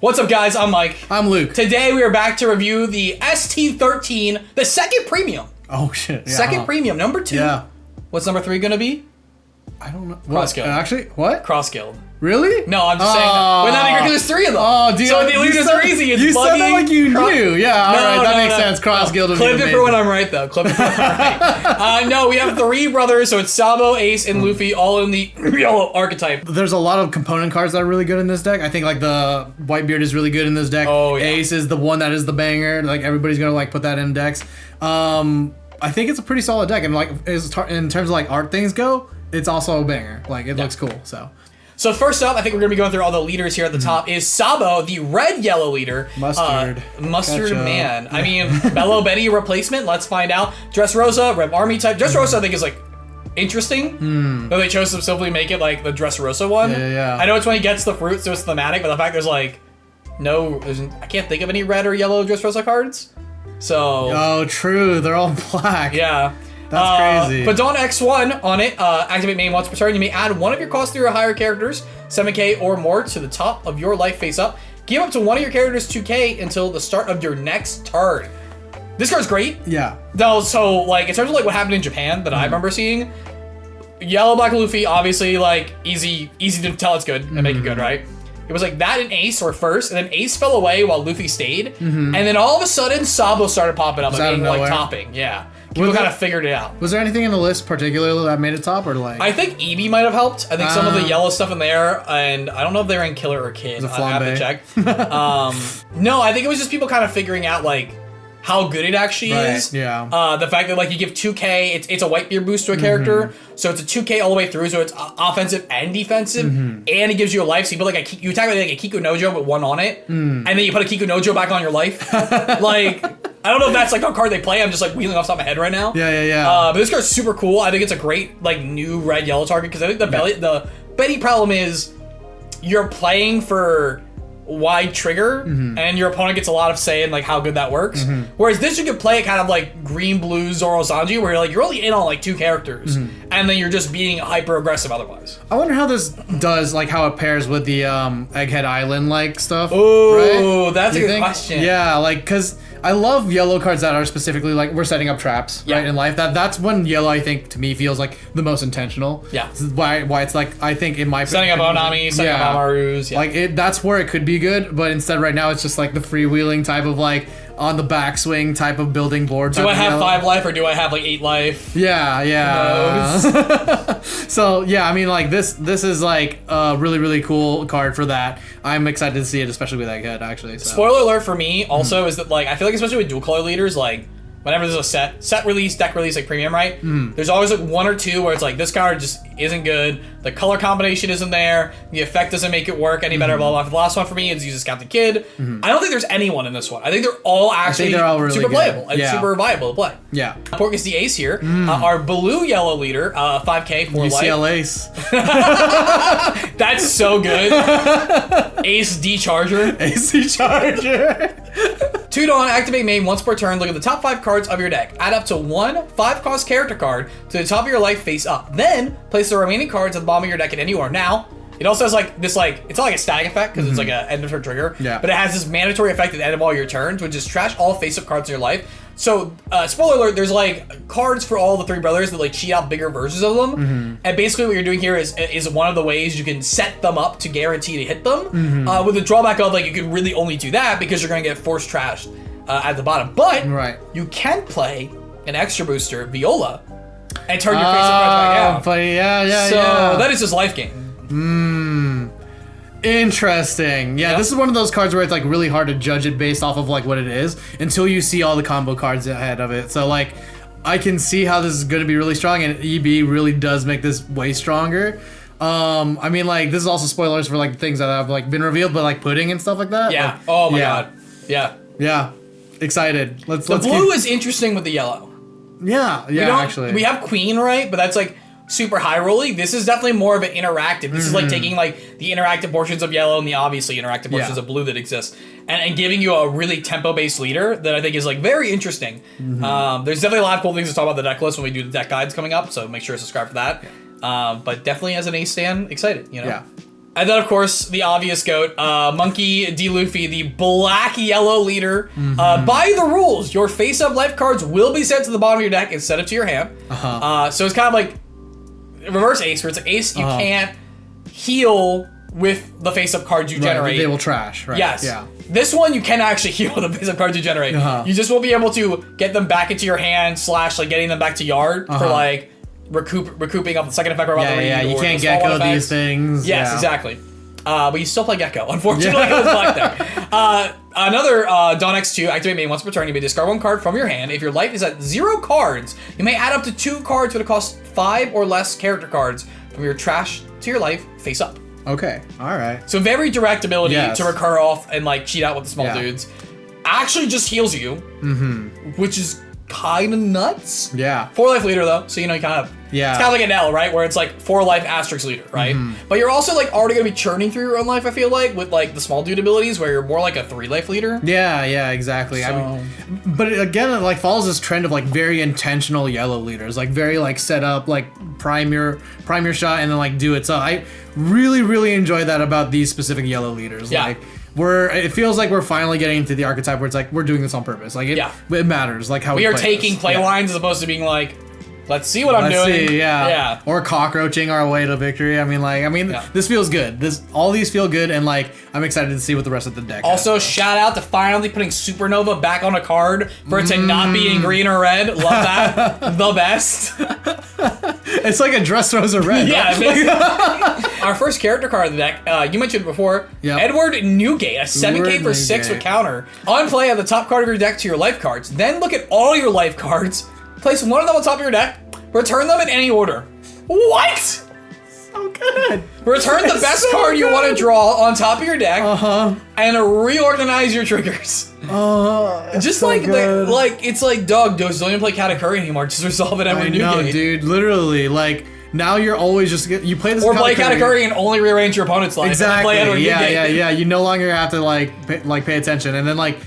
What's up, guys? I'm Mike. I'm Luke. Today we are back to review the ST13, the second premium. Oh shit! Yeah, second premium, number 2. Yeah. What's number 3 gonna be? I don't know. Cross Guild. Actually, what? Cross Guild. Really? No, I'm just saying that. Wouldn't that be great? Because there's 3 of them. Oh, dude. So if they leave this crazy, it's you Buggy. said that like you knew. Yeah, alright, that makes sense. Cross Guild would be Clip amazing. it for when I'm right, though. Clip it for when I'm right. No, we have 3 brothers, so it's Sabo, Ace, and Luffy, all in the yellow archetype. There's a lot of component cards that are really good in this deck. I think like the Whitebeard is really good in this deck. Oh, yeah. Ace is the one that is the banger. Like everybody's gonna like put that in decks. I think it's a pretty solid deck, and like in terms of like art things go, it's also a banger. Like it looks cool. So first up, I think we're going to be going through all the leaders here at the top, is Sabo, the Red Yellow Leader. Mustard. Mustard man. I mean, Mellow Betty replacement, let's find out. Dressrosa, Red Army type. Dressrosa I think is like interesting. Though they chose to simply make it like the Dressrosa one. Yeah. I know it's when he gets the fruit, so it's thematic, but the fact there's like I can't think of any red or yellow Dressrosa cards. So. Oh, true. They're all black. Yeah. That's crazy. But Dawn X1 on it, activate main once per turn. You may add one of your cost 3 or higher characters, 7k or more, to the top of your life face up. Give up to one of your characters 2k until the start of your next turn. This card's great. Yeah. Though, so like in terms of like what happened in Japan that I remember seeing, Yellow Black Luffy obviously like easy to tell it's good and make it good, right? It was like that and Ace were first, and then Ace fell away while Luffy stayed, and then all of a sudden Sabo started popping up and being like topping. Yeah. People kind of figured it out. Was there anything in the list particularly that made it top, or like? I think EB might have helped. I think some of the yellow stuff in there, and I don't know if they were in Killer or Kid. I have to check. No, I think it was just people kind of figuring out like how good it actually is. Yeah. The fact that like you give 2k, it's a Whitebeard boost to a character, so it's a 2k all the way through, so it's offensive and defensive, and it gives you a life. So you put like you attack with like a Kiku Nojo with 1 on it, and then you put a Kiku Nojo back on your life. Like. I don't know if that's like a card they play. I'm just like wheeling off the top of my head right now. Yeah. But this card's super cool. I think it's a great like new red yellow target because I think the Betty problem is you're playing for wide trigger and your opponent gets a lot of say in like how good that works. Whereas this you could play it kind of like green blue Zoro Sanji where you're only in on like 2 characters and then you're just being hyper aggressive otherwise. I wonder how this does like how it pairs with the Egghead Island like stuff. Oh, right? that's a good question. Yeah, like because I love yellow cards that are specifically like we're setting up traps right in life. That's when yellow I think to me feels like the most intentional. Yeah. This is why it's like I think in my setting up Onami, setting up Amaru's. Yeah. Like that's where it could be good, but instead right now it's just like the freewheeling type of like on the backswing type of building board. Do I have 5 life or do I have like 8 life? Yeah. So yeah, I mean like this is like a really cool card for that. I'm excited to see it, especially with Egghead actually. So. Spoiler alert for me also is that like I feel like especially with dual color leaders, like whenever there's a set release, deck release, like premium, right? There's always like 1 or 2 where it's like this card just isn't good. The color combination isn't there. The effect doesn't make it work any better. Blah blah. The last one for me is uses Captain Kid. I don't think there's anyone in this one. I think they're all actually really super good. playable and super viable to play. Yeah. Pork is the Ace here. Our blue yellow leader, 5k for UCL life. Ace. That's so good. Ace D Charger. AC Charger. 2 Dawn, activate main once per turn. Look at the top 5 cards of your deck. Add up to 1 5-cost character card to the top of your life face up. Then place the remaining cards at the bottom of your deck in any order. Now, it also has like this like it's not like a static effect because it's like a end of turn trigger. Yeah. But it has this mandatory effect at the end of all your turns, which is trash all face-up cards in your life. So, spoiler alert, there's like cards for all the 3 brothers that like cheat out bigger versions of them. And basically what you're doing here is one of the ways you can set them up to guarantee to hit them. With the drawback of like you can really only do that because you're going to get force trashed at the bottom. But you can play an extra booster, Viola, and turn your face-up cards back out. But So that is just life game. Interesting. Yeah, this is one of those cards where it's like really hard to judge it based off of like what it is until you see all the combo cards ahead of it. So like I can see how this is going to be really strong, and EB really does make this way stronger. I mean like this is also spoilers for like things that have like been revealed, but like pudding and stuff like that. Yeah. Like, Oh my god. Yeah. Yeah. Excited. Let's blue is interesting with the yellow. Yeah, actually. We have Queen, right? But that's like super high rolling. This is definitely more of an interactive. This is like taking like the interactive portions of yellow and the obviously interactive portions of blue that exist and giving you a really tempo based leader that I think is like very interesting. There's definitely a lot of cool things to talk about the deck list when we do the deck guides coming up, so make sure to subscribe for that. But definitely as an Ace stan, excited, you know? Yeah. And then, of course, the obvious goat, Monkey D. Luffy, the Black Yellow Leader. By the rules, your face-up life cards will be sent to the bottom of your deck instead of to your hand. So it's kind of like reverse Ace, where it's like Ace, you can't heal with the face-up cards you generate. They will trash, right? Yes. Yeah. This one, you can actually heal with the face-up cards you generate. You just won't be able to get them back into your hand / like getting them back to yard for like recouping off the second effect or about the read. Yeah, you can't gecko these things. Yes, exactly. But you still play Gecko, unfortunately. It was black there. Another Dawn X2, activate main once per turn. You may discard 1 card from your hand. If your life is at 0 cards, you may add up to 2 cards that cost 5 or less character cards from your trash to your life face up. Okay, all right. So very direct ability to recur off and like cheat out with the small dudes. Actually just heals you, which is kind of nuts. Yeah. 4 life leader though, so you know you kind of it's kind of like an L, right? Where it's like 4 life asterisk leader, right? But you're also like already gonna be churning through your own life. I feel like with like the small dude abilities, where you're more like a 3 life leader. Yeah, exactly. So, I mean, but again, it like follows this trend of like very intentional yellow leaders, like very like set up, like prime your shot and then like do it. So I really enjoy that about these specific yellow leaders. Yeah. Like it feels like we're finally getting into the archetype where it's like we're doing this on purpose. Like it matters. Like how we are play taking this. play lines as opposed to being like, let's see what I'm doing. See, yeah. Or cockroaching our way to victory. This feels good. All these feel good, and like I'm excited to see what the rest of the deck. Also, shout out to finally putting Supernova back on a card for it to not be in green or red. Love that. The best. It's like a Dressrosa red. Yeah. Our first character card of the deck, you mentioned it before, Edward Newgate, a 7K for 6 with counter. On play, add the top card of your deck to your life cards. Then look at all your life cards, place one of them on top of your deck, return them in any order. What? So good. Return the best card you want to draw on top of your deck, and reorganize your triggers. Just so like good. it's like, dog, don't even play Katakuri anymore. Just resolve it every No, Newgate. dude, literally, like now you're always just you play this or play Katakuri and only rearrange your opponent's life. Exactly. Play Edward Newgate. Yeah. You no longer have to pay attention, and then like.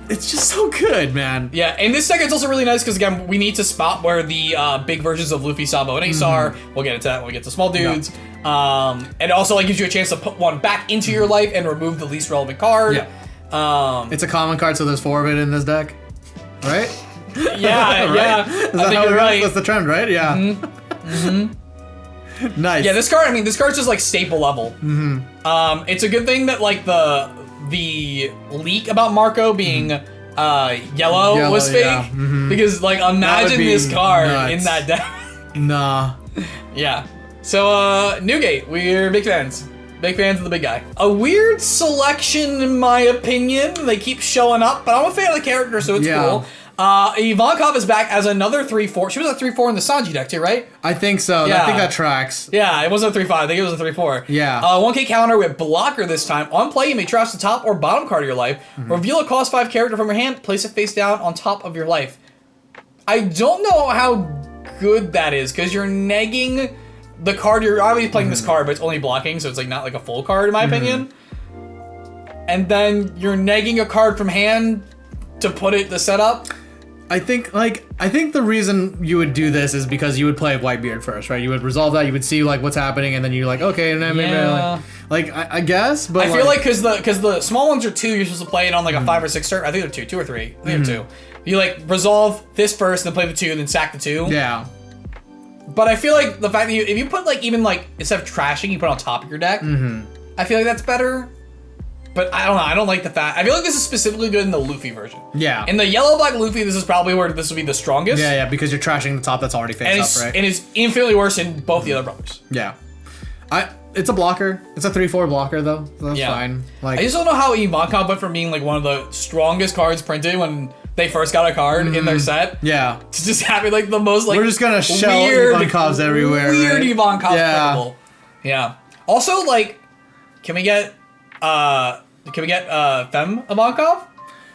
It's just so good, man. Yeah, and this deck is also really nice because again, we need to spot where the big versions of Luffy, Sabo, and Ace are. We'll get into that when we get to small dudes. And it also like gives you a chance to put one back into your life and remove the least relevant card. Yeah. It's a common card, so there's 4 of it in this deck, right? Yeah, right? yeah. Is that how you're right. That's the trend, right? Yeah. Nice. Yeah, this card's just like staple level. It's a good thing that like the leak about Marco being yellow was fake because like imagine this card in that deck. Nah. Yeah. So Newgate, we're big fans. Big fans of the big guy. A weird selection in my opinion. They keep showing up, but I'm a fan of the character, so it's cool. Ivankov is back as another 3/4. She was a 3/4 in the Sanji deck too, right? I think so. Yeah. I think that tracks. Yeah, it wasn't a 3/5. I think it was a 3/4. Yeah. 1K counter with blocker this time. On play, you may trash the top or bottom card of your life. Reveal a cost 5 character from your hand. Place it face down on top of your life. I don't know how good that is because you're negging the card. You're obviously playing this card, but it's only blocking, so it's like not like a full card in my opinion. And then you're negging a card from hand to put it the setup. I think the reason you would do this is because you would play Whitebeard first, right? You would resolve that, you would see like what's happening, and then you're like, okay, and then maybe I guess, but I feel like because the small ones are 2, you're supposed to play it on like a 5 or 6 turn. I think they're 2 or 3. I think they're 2. You like resolve this first, then play the 2, then sack the 2. Yeah. But I feel like the fact that if you put like even like instead of trashing, you put it on top of your deck. I feel like that's better. But I don't know. I don't like the fact. I feel like this is specifically good in the Luffy version. Yeah. In the yellow black Luffy, this is probably where this would be the strongest. Yeah, because you're trashing the top that's already face up, right? And it's infinitely worse in both the other brothers. Yeah. It's a blocker. It's a 3/4 blocker though. So that's fine. Like I just don't know how Ivankov went from being like one of the strongest cards printed when they first got a card in their set. Yeah. To just having like the most like we're just gonna shell weird Ivankovs everywhere. Weird right? Ivankov playable. Yeah. Also, like, can we get Femme Ivankov?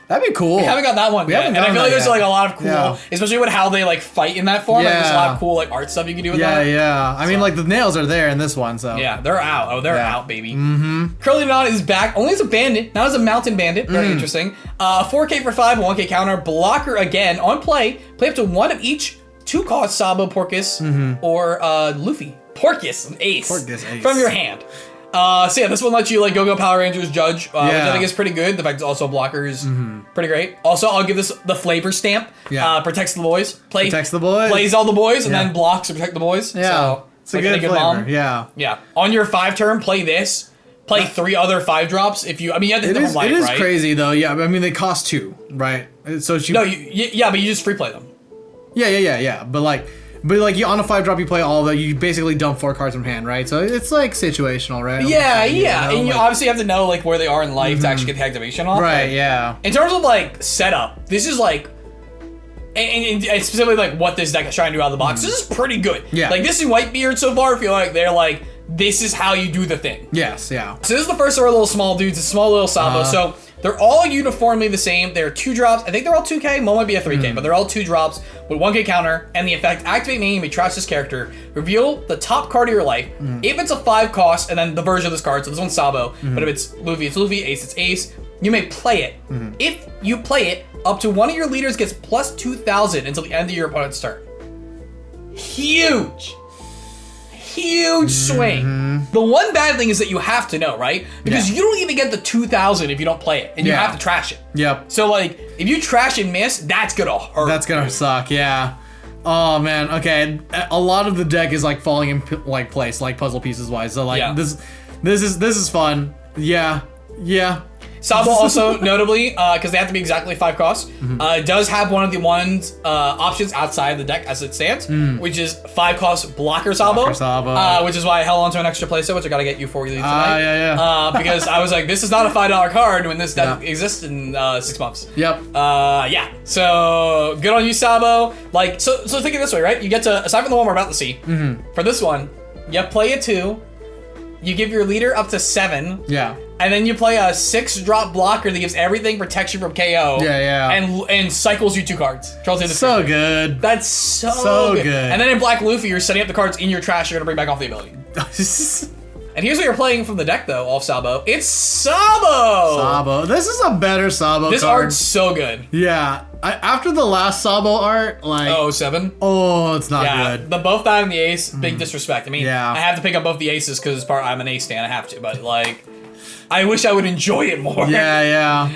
That'd be cool. We haven't got that one yet. And I feel like there's like a lot of cool, especially with how they like fight in that form. Like, there's a lot of cool like art stuff you can do with that. Yeah. I mean, like the nails are there in this one, so. Yeah, they're out. Oh, they're out, baby. Curly Dadan is back, only as a bandit, not as a mountain bandit. Very interesting. 4K for 5, 1K counter, blocker again. On play up to one of each 2 cost Sabo, Porcus, or Luffy Porcus, an ace. Porcus, ace. From your hand. So yeah, this one lets you like go Power Rangers judge, which I think is pretty good. The fact it's also blockers, pretty great. Also, I'll give this the flavor stamp. Yeah. Protects the boys. Protects the boys. Plays all the boys, and then blocks to protect the boys. Yeah. So, it's like a good flavor. Mom. Yeah. Yeah. On your 5 turn, play this. Play 3 other 5 drops. If you, I mean, you have to hit them from life, It is right? crazy though. Yeah, I mean they cost 2, right? So No, yeah, but you just free play them. Yeah. But like you on a 5 drop, you play all the. You basically dump 4 cards from hand, right? So it's like situational, right? Yeah. You know, And you like, obviously have to know like where they are in life to actually get the activation off. right. Like, Yeah. in terms of like setup, this is like, and specifically like what this deck is trying to do out of the box. This is pretty good. Yeah. Like this and Whitebeard so far feel like they're like, this is how you do the thing. Yes. Yeah. So this is the first of our little small dudes, a small little Sabo. So they're all uniformly the same. They're 2 drops. I think they're all 2K. One might be a 3K, but they're all 2 drops with 1K counter. And the effect, activate main, you may trash this character. Reveal the top card of your life. If it's a 5 cost, and then the version of this card, so this one's Sabo. But if it's Luffy, Ace, it's Ace. You may play it. If you play it, up to one of your leaders gets plus 2,000 until the end of your opponent's turn. Huge swing. The one bad thing is that you have to know, right? Because you don't even get the 2,000 if you don't play it, and you have to trash it. Yep. So like, if you trash and miss, that's gonna hurt. That's gonna suck. Yeah. Oh man. Okay. A lot of the deck is like falling in like place, like puzzle pieces wise. So like this is fun. Yeah. Sabo also, notably, because they have to be exactly 5 costs, does have one of the options outside the deck as it stands, which is 5 cost blocker Sabo. Which is why I held on to an extra playset, which I gotta get you before you leave tonight. Because I was like, this is not a $5 card when this deck exists in 6 months. Yep. Yeah. So good on you, Sabo. Like, so think of it this way, right? You get to, aside from the one we're about to see, for this one, you play a 2, you give your leader up to 7. Yeah. And then you play a 6-drop blocker that gives everything protection from KO. Yeah. And cycles you 2 cards. So good. That's so good. good. And then in Black Luffy, you're setting up the cards in your trash. You're gonna bring back off the ability. And here's what you're playing from the deck, though, off Sabo. It's Sabo. This is a better Sabo This card. art's so good. Yeah. After the last Sabo art, like 07. Oh, it's not good. The both that and the ace, big disrespect. I mean, Yeah. I have to pick up both the aces because I'm an ace fan. I have to, but like, I wish I would enjoy it more. Yeah.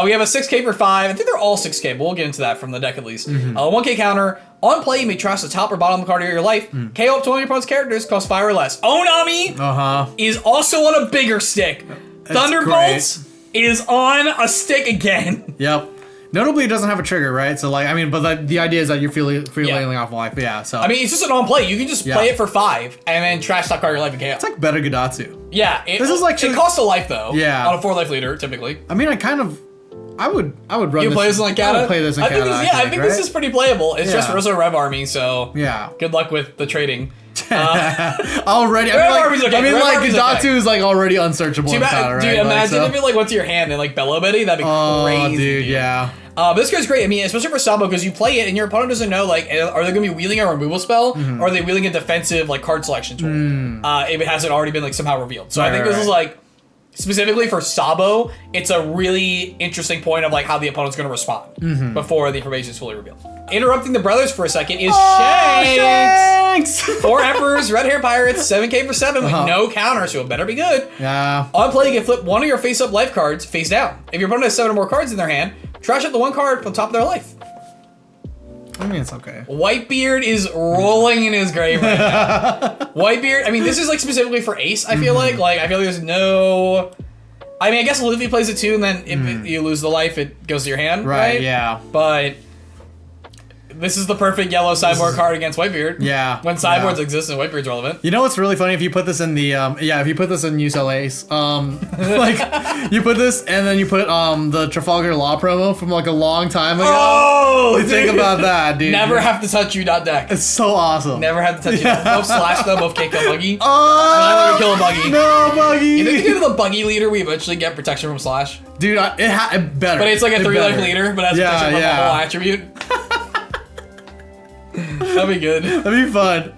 We have a 6K for 5. I think they're all 6K, but we'll get into that from the deck at least. 1K counter. On play, you may trash the top or bottom card of your life. KO up to one of your opponent's characters, cost 5 or less. Onami is also on a bigger stick. Thunderbolts is on a stick again. Yep. Notably, it doesn't have a trigger, right? So, like, I mean, but the idea is that you're freelanceing off life. Yeah, so. I mean, it's just an on play. You can just play it for 5 and then trash that card of your life and KO. It's like better Gadatsu. Yeah. This is like... It costs a life, though. Yeah. On a 4-life leader, typically. I mean, I would run you this. play this in like Kata? I would play this in Kata, I think this is pretty playable. It's just Rosa Rev Army, so... Yeah. Good luck with the trading. Already, Army's okay. I mean, Rev like Army's Gadatsu okay. is like already unsearchable in Kata, right? Dude, imagine if it like went to your hand and like Bellow Betty, that'd be crazy. Dude, yeah. But this card's great. I mean, especially for Sabo, because you play it and your opponent doesn't know, like, are they going to be wheeling a removal spell, or are they wheeling a defensive, like, card selection tool, if it hasn't already been, like, somehow revealed. So I think this is, like, specifically for Sabo, it's a really interesting point of, like, how the opponent's going to respond before the information is fully revealed. Interrupting the brothers for a second is Shanks! 4 Emperors, Red Hair Pirates, 7K for 7 with no counter, so it better be good. Yeah. On play, you can flip one of your face-up life cards face down. If your opponent has 7 or more cards in their hand, trash out the 1 card from top of their life. I mean, it's okay. Whitebeard is rolling in his grave right now. Whitebeard, I mean, this is like specifically for Ace, I feel like. Like, I feel like there's no... I mean, I guess Luffy plays it too, and then if you lose the life, it goes to your hand, right? Yeah. But... this is the perfect yellow sideboard card against Whitebeard. Yeah. When sideboards exist and Whitebeard's relevant. You know what's really funny? If you put this in the, if you put this in Use Ace, like, you put this and then you put, the Trafalgar Law promo from, like, a long time ago. Oh! Think about that, dude. Never have to touch you, deck. It's so awesome. Never have to touch you. Both slash, though. Both can't kill Buggy. Oh! Kill a Buggy. No, Buggy! You think you do the Buggy leader, we eventually get protection from slash? Dude, it better. But it's like a 3-life leader, but has protection from a whole attribute. That'd be good. That'd be fun.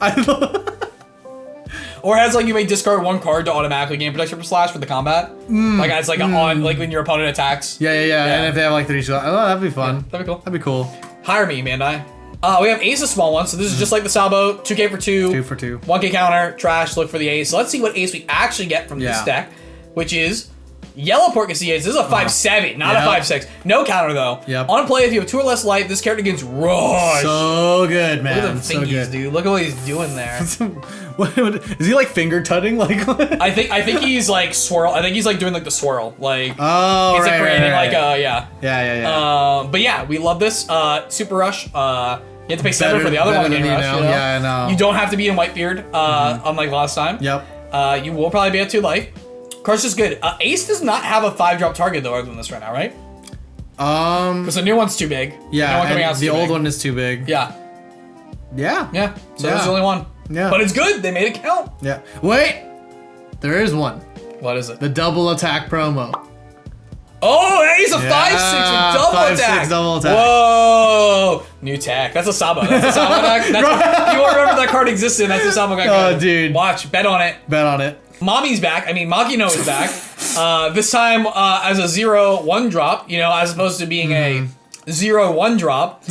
Or has like you may discard 1 card to automatically gain protection from slash for the combat. Like as like on like when your opponent attacks. Yeah. And if they have like 3 shots, that'd be fun. Yeah, that'd be cool. That'd be cool. Hire me, Bandai. We have Ace, a small one, so this is just like the Sabo, 2k for 2. 2 for 2. 1k counter, trash, look for the Ace. So let's see what Ace we actually get from this deck, which is Yellow Porcupine Ace. This is a 5/7, not a 5/6. No counter though. Yep. On play, if you have 2 or less life, this character gets rushed. So good, man. Look at them so fingies, good. dude. Look at what he's doing there. Is he like finger tutting? Like I think he's like swirl. I think he's like doing like the swirl. Like oh, he's like creating right. like Yeah. But yeah, we love this. Super Rush. You have to pay 7 for the other one. Game Rush, you know? Yeah, I know. You don't have to be in Whitebeard, unlike last time. Yep. You will probably be at 2 life. Card's just good. Ace does not have a 5-drop target though, other than this right now, right? Because the new one's too big. Yeah. The new one coming out's the too old big. one is too big. Yeah. Yeah. Yeah. So there's only one. Yeah. But it's good. They made it count. Yeah. Wait. There is one. What is it? The double attack promo. Oh, he's a 5/6 with double 5/6 attack. double attack. Whoa, new tack. That's a Sabo. That's a Sabo deck. You won't remember that card existed. That's a Sabo deck. Oh, dude. Watch. Bet on it. Bet on it. Mommy's back. I mean, Makino is back. This time as a 0/1 drop. You know, as opposed to being a 0/1 drop.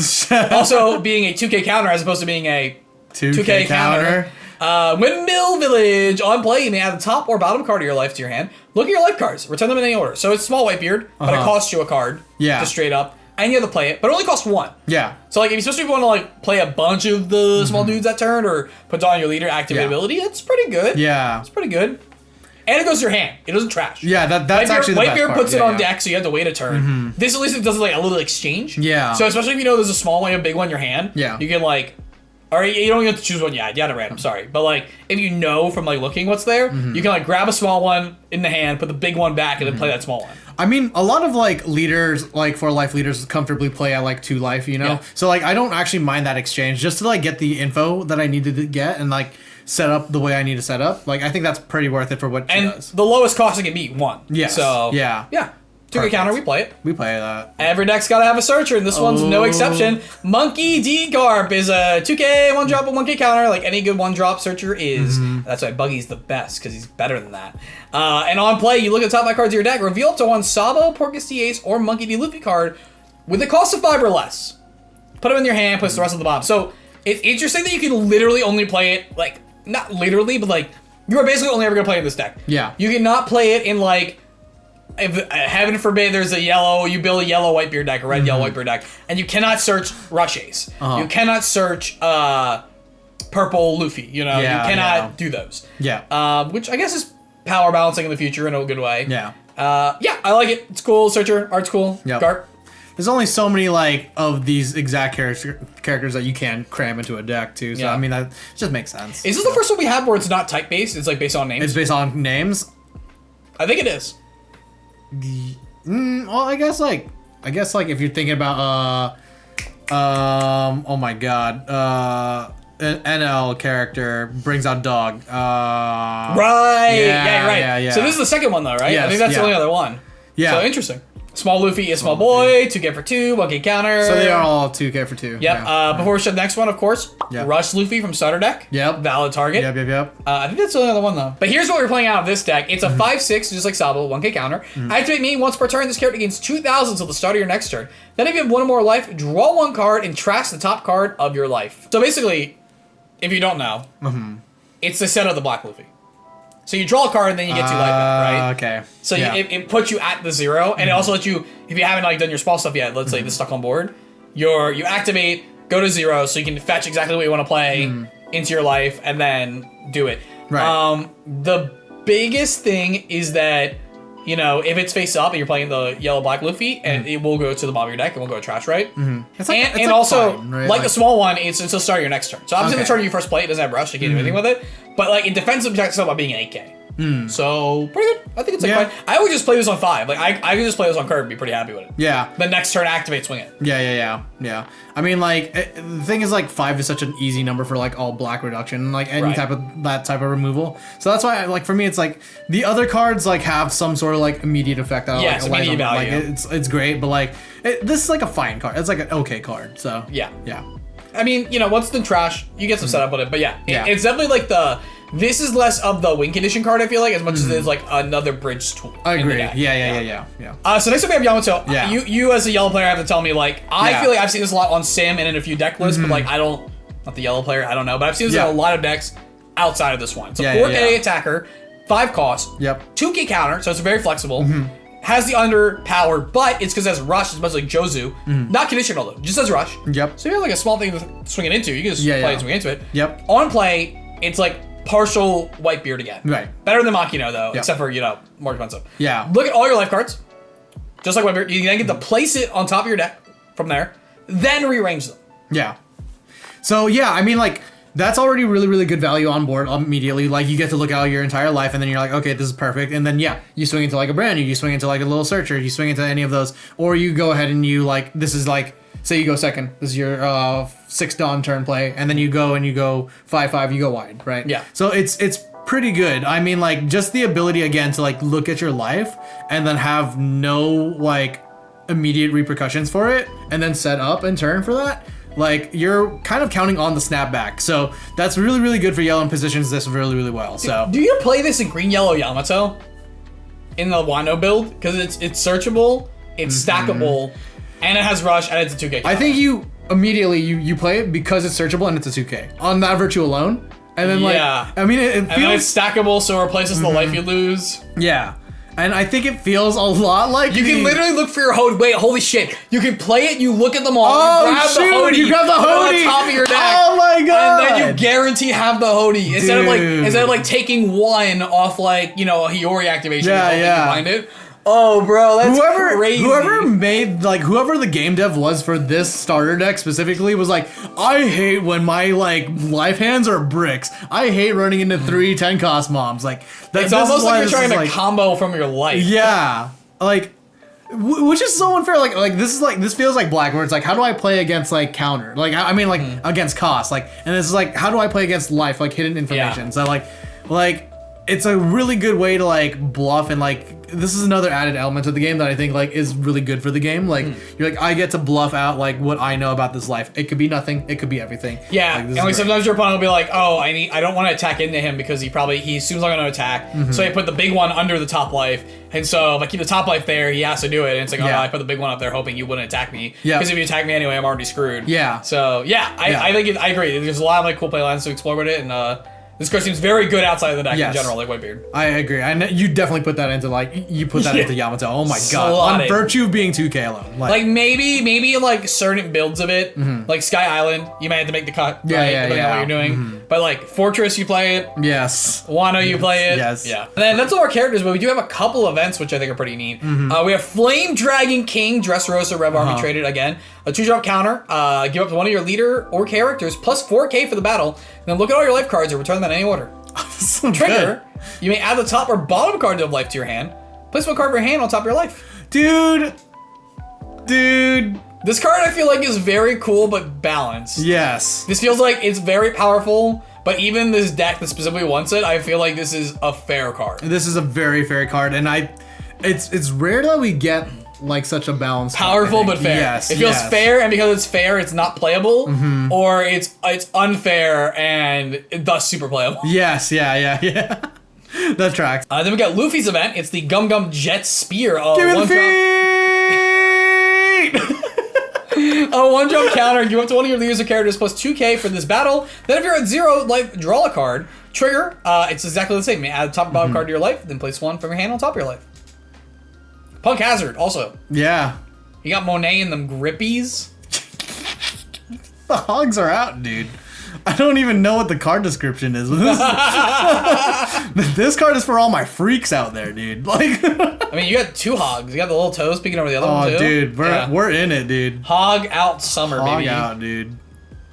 Also being a 2k counter as opposed to being a 2k counter. Windmill Village. On play, you may add the top or bottom card of your life to your hand. Look at your life cards. Return them in any order. So it's small Whitebeard, but it costs you a card. Yeah. Just straight up. And you have to play it, but it only costs 1. Yeah. So like if you especially want to like play a bunch of the small dudes that turn or put on your leader activate ability, it's pretty good. Yeah. It's pretty good. And it goes to your hand. It doesn't trash. Yeah, that's actually the best Whitebeard part. puts it on deck, so you have to wait a turn. This at least it does like a little exchange. Yeah. So especially if you know there's a small one and a big one in your hand, Yeah. you can like, or you don't even have to choose one yet at random, sorry. But like, if you know from like looking what's there, you can like grab a small one in the hand, put the big one back, and then play that small one. I mean, a lot of like leaders, like 4 life leaders, comfortably play at like 2 life, you know. Yeah. So like, I don't actually mind that exchange just to like get the info that I needed to get and like set up the way I need to set up. Like, I think that's pretty worth it for what she does. And the lowest cost it can be 1. Yes. So Yeah. 2k counter, we play it. We play that. Every deck's gotta have a searcher, and this one's no exception. Monkey D Garp is a 2k 1-drop and 1k counter, like any good 1-drop searcher is. That's why Buggy's the best, because he's better than that. And on play, you look at the top 5 cards of your deck, reveal up to 1 Sabo, Porcupine Ace, or Monkey D Luffy card with a cost of 5 or less. Put them in your hand, place the rest on the bottom. So it's interesting that you can literally only play it, like, not literally, but like, you are basically only ever gonna play in this deck. Yeah. You cannot play it in like, if heaven forbid there's a yellow, you build a yellow Whitebeard deck, a red yellow Whitebeard deck, and you cannot search Rush Ace. You cannot search purple Luffy. You know, you cannot do those. Yeah. Which I guess is power balancing in the future in a good way. Yeah. Yeah, I like it. It's cool. Searcher, art's cool. Yep. Garp. There's only so many like of these exact characters that you can cram into a deck too. So I mean that just makes sense. Is this the first one we have where it's not type based? It's like based on names. It's based on names. I think it is. Well, I guess like if you're thinking about oh my god, an NL character brings out dog. Right. Yeah, you're right. Yeah. So this is the second one though, right? Yes, I think that's the only other one. Yeah. So interesting. Small Luffy is small boy, 2k for 2, 1k counter. So they are all 2k for 2. Yep. Yeah. Before we show the next one, of course, Yep. Rush Luffy from starter deck. Yep. Valid target. Yep. I think that's the only other one though. But here's what we're playing out of this deck. It's a 5/6, just like Sabo, 1k counter. Activate me once per turn. This character gains 2,000 until the start of your next turn. Then if you have 1 or more life, draw 1 card and trash the top card of your life. So basically, if you don't know, it's the set of the Black Luffy. So you draw a card and then you get 2 life back, right? Okay. So it puts you at the 0, and it also lets you, if you haven't like done your small stuff yet, let's say this stuck on board, you activate, go to 0, so you can fetch exactly what you want to play into your life, and then do it. Right. The biggest thing is that, you know, if it's face up and you're playing the yellow black Luffy, and it will go to the bottom of your deck, it will go to trash, right? It's like, And also, fine, right? like a small one, it's until start of your next turn. So obviously the Okay. turn you first play, it doesn't have rush, you can't do anything with it. But like, it defends itself by being an 8k. So pretty good. I think it's like fine. I would just play this on 5. Like I can just play this on curve and be pretty happy with it. Yeah. The next turn activate, swing it. Yeah. I mean, like, the thing is, like, 5 is such an easy number for, like, all black reduction, like, any type of, that type of removal. So that's why, like, for me, it's, like, the other cards, like, have some sort of, like, immediate effect. Yes, immediate value. Like, it's great, but, like, this is, like, a fine card. It's, like, an okay card, so. Yeah. Yeah. I mean, you know, once it's in trash, you get some setup with it. But yeah, Yeah. it's definitely, like, This is less of the win condition card, I feel like, as much as it is like another bridge tool. I agree. Yeah. So next up we have Yamato. Yeah. You as a yellow player have to tell me, like, I Yeah. feel like I've seen this a lot on Sim and in a few deck lists, but like I don't, not the yellow player, I don't know, but I've seen this in a lot of decks outside of this one. It's a 4K attacker, 5 cost, 2K counter, so it's very flexible. Has the under power, but it's because it has rush as much like Jozu. Not conditional though, just has rush. Yep. So you have like a small thing to swing it into. You can just play and swing into it. Yep. On play, it's like partial Whitebeard again. Right. Better than Makino though, except for, more expensive. Yeah. Look at all your life cards. Just like Whitebeard. You then get to place it on top of your deck from there, then rearrange them. Yeah. So yeah, I mean, like, that's already really, really good value on board immediately. Like, you get to look out your entire life, and then you're like, okay, this is perfect. And then, you swing into, like, a brand new, you swing into, like, a little searcher, you swing into any of those. Or you go ahead and you, like, this is, like, say you go second. This is your 6 Dawn turn play. And then you go 5/5, you go wide, right? Yeah. So it's pretty good. I mean, like, just the ability, again, to, like, look at your life and then have no, like, immediate repercussions for it, and then set up and turn for that. Like, you're kind of counting on the snapback. So that's really, really good for yellow and positions this really, really well. So do you play this in green, yellow Yamato? In the Wano build? Because it's searchable, it's stackable, and it has rush, and it's a 2K. I think you immediately you play it because it's searchable and it's a 2K. On that virtue alone. And then I mean it feels... And then it's stackable, so it replaces the life you lose. Yeah. And I think it feels a lot like you can literally look for your Hody. Wait, holy shit! You can play it. You look at them all. You grab the Hody on the top of your deck. Oh my god! And then you guarantee have the Hody instead of like taking one off like a Hiyori activation. You find it. Oh, bro, that's crazy. Whoever the game dev was for this starter deck specifically was like, I hate when my life hands are bricks. I hate running into 3 10 cost mobs. Like it's almost like you're trying to combo from your life. Yeah, like, which is so unfair. This feels like black, where it's like, how do I play against like counter? Like I mean against cost. Like, and this is like, how do I play against life? Like hidden information. So like. It's a really good way to like bluff, and like this is another added element to the game that I think like is really good for the game. Like you're like, I get to bluff out like what I know about this life. It could be nothing. It could be everything. Yeah, and sometimes your opponent will be like, oh, I don't want to attack into him because he assumes I'm going to attack. So I put the big one under the top life, and so if I keep the top life there, he has to do it. And it's like, I put the big one up there hoping you wouldn't attack me. Yeah. Because if you attack me anyway, I'm already screwed. Yeah. So I think I agree. There's a lot of like cool playlines to explore with it, and this card seems very good outside of the deck in general, like Whitebeard. I agree. And you definitely put that into into Yamato. Oh my god. On virtue of being 2K alone. Like maybe like certain builds of it, like Sky Island, you might have to make the cut, depending on what you're doing. But like Fortress, you play it. Yes. Wano, you play it. Yes. Yeah. And then that's all our characters, but we do have a couple events which I think are pretty neat. We have Flame Dragon King, Dressrosa, Rev Army traded again. A 2-drop counter, give up to one of your leader or characters, plus 4K for the battle. And then look at all your life cards and return them in any order. So Trigger, you may add the top or bottom card of life to your hand. Place one card of your hand on top of your life. Dude. This card I feel like is very cool but balanced. Yes. This feels like it's very powerful, but even this deck that specifically wants it, I feel like this is a fair card. This is a very fair card, and it's rare that we get like such a balance. Powerful but fair. Yes, it feels fair, and because it's fair, it's not playable, or it's unfair and thus super playable. Yes, yeah. That tracks. Then we got Luffy's event. It's the Gum Gum Jet Spear. Give me the feet! A 1-drop counter. You up to one of your leaders or characters plus 2K for this battle. Then if you're at 0 life, draw a card. Trigger. It's exactly the same. You add the top and bottom card to your life, then place one from your hand on top of your life. Punk Hazard, also. Yeah. You got Monet and them grippies. The hogs are out, dude. I don't even know what the card description is. This card is for all my freaks out there, dude. Like, I mean, you got 2 hogs. You got the little toes peeking over the other one, too. Oh, dude. We're in it, dude. Hog out summer, baby. Hog out, dude.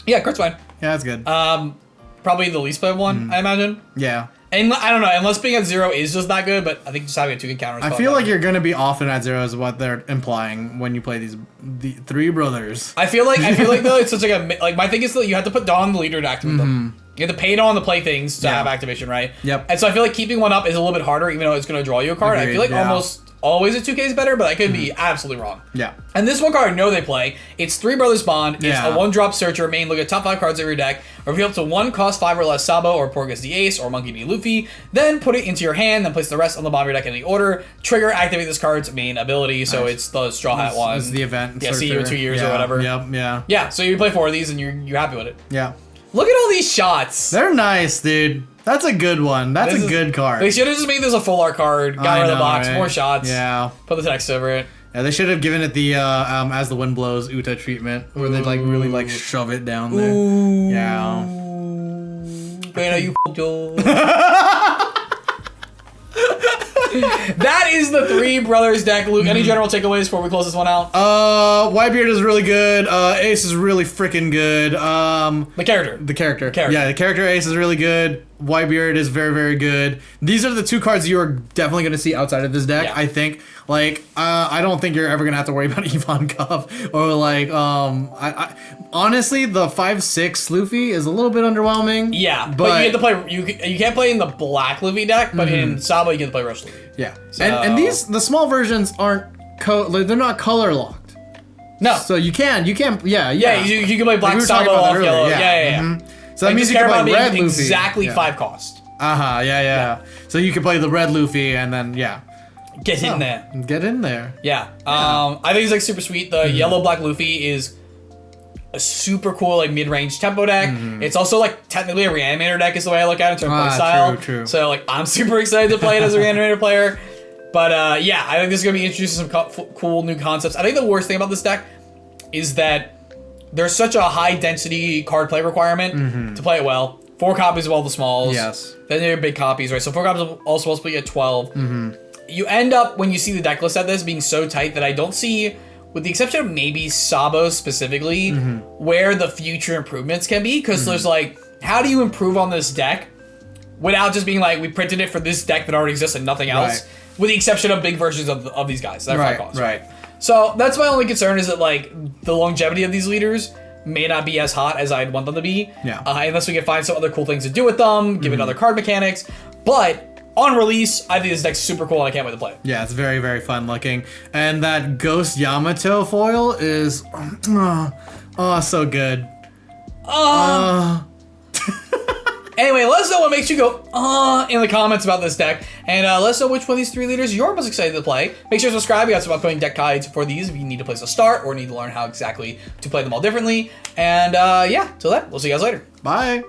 Yeah, card's fine. Yeah, that's good. Probably the least played one, I imagine. Yeah. And I don't know, unless being at 0 is just that good, but I think just having a 2 counter is I feel like you're going to be often at 0 is what they're implying when you play the 3 brothers. I feel like though, it's such like my thing is that you have to put Dawn the leader to activate them. You have to pay Dawn the play things to have activation, right? Yep. And so I feel like keeping one up is a little bit harder, even though it's going to draw you a card. Agreed, I feel like almost always a 2K is better, but I could be absolutely wrong. Yeah. And this one card I know they play. It's Three Brothers Bond. It's Yeah. a 1-drop searcher. Main, look at top 5 cards of your deck. Reveal up to 1 cost 5 or less Sabo or Porgus the Ace or Monkey D. Luffy. Then put it into your hand. Then place the rest on the bottom of your deck in the order. Trigger, activate this card's main ability. So it's the Straw Hat one. It's the event. Yeah, see you in 2 years yeah. or whatever. Yep. Yeah. Yeah, so you play 4 of these and you're happy with it. Yeah. Look at all these shots. They're nice, dude. That's a good one. That's a good card. They should have just made this a full art card. Got rid of the box. Right? More shots. Yeah. Put the text over it. Yeah, they should have given it the as the wind blows Uta treatment, where they like really like shove it down there. Ooh. Yeah. Beta, you That is the Three Brothers deck. Luke, any general takeaways before we close this one out? Whitebeard is really good. Ace is really freaking good. The character. The character. Yeah, the character Ace is really good. Whitebeard is very, very good. These are the 2 cards you are definitely going to see outside of this deck, Yeah. I think. Like, I don't think you're ever going to have to worry about Ivankov. Or, like, honestly, the 5/6 Luffy is a little bit underwhelming. Yeah, but you get to play. You can't play in the black Luffy deck, but in Sabo you get to play Rush Luffy. Yeah. So- And the small versions aren't, like, they're not color locked. No. So you can, yeah. Yeah, you can play black we were Sabo talking about that off earlier, yellow. yeah. Yeah. Mhm. So that Like, means just you care can about play being red Luffy. exactly Yeah. 5 cost. Yeah. So you can play the red Luffy and then, Get in there. Get in there. Yeah. I think it's like super sweet. The yellow black Luffy is a super cool like mid-range tempo deck. It's also like technically a reanimator deck is the way I look at it in terms of play style. True. So like I'm super excited to play it as a reanimator player. But yeah, I think this is gonna be introducing some cool new concepts. I think the worst thing about this deck is that there's such a high density card play requirement to play it well. 4 copies of all the smalls. Yes. Then they're big copies, right? So 4 copies of all smalls split at 12. You end up, when you see the deck list at this, being so tight that I don't see, with the exception of maybe Sabo specifically, where the future improvements can be. Because there's like, how do you improve on this deck without just being like, we printed it for this deck that already exists and nothing else? Right. With the exception of big versions of these guys. That are 5 costs. Right. So that's my only concern is that like the longevity of these leaders may not be as hot as I'd want them to be. Yeah. Unless we can find some other cool things to do with them, give it other card mechanics. But on release, I think this deck's super cool and I can't wait to play it. Yeah, it's very, very fun looking. And that Ghost Yamato foil is so good. Anyway, let us know what makes you go, in the comments about this deck. And let us know which one of these 3 leaders you're most excited to play. Make sure to subscribe. We got some upcoming deck guides for these if you need a place to start or need to learn how exactly to play them all differently. And yeah, till then, we'll see you guys later. Bye.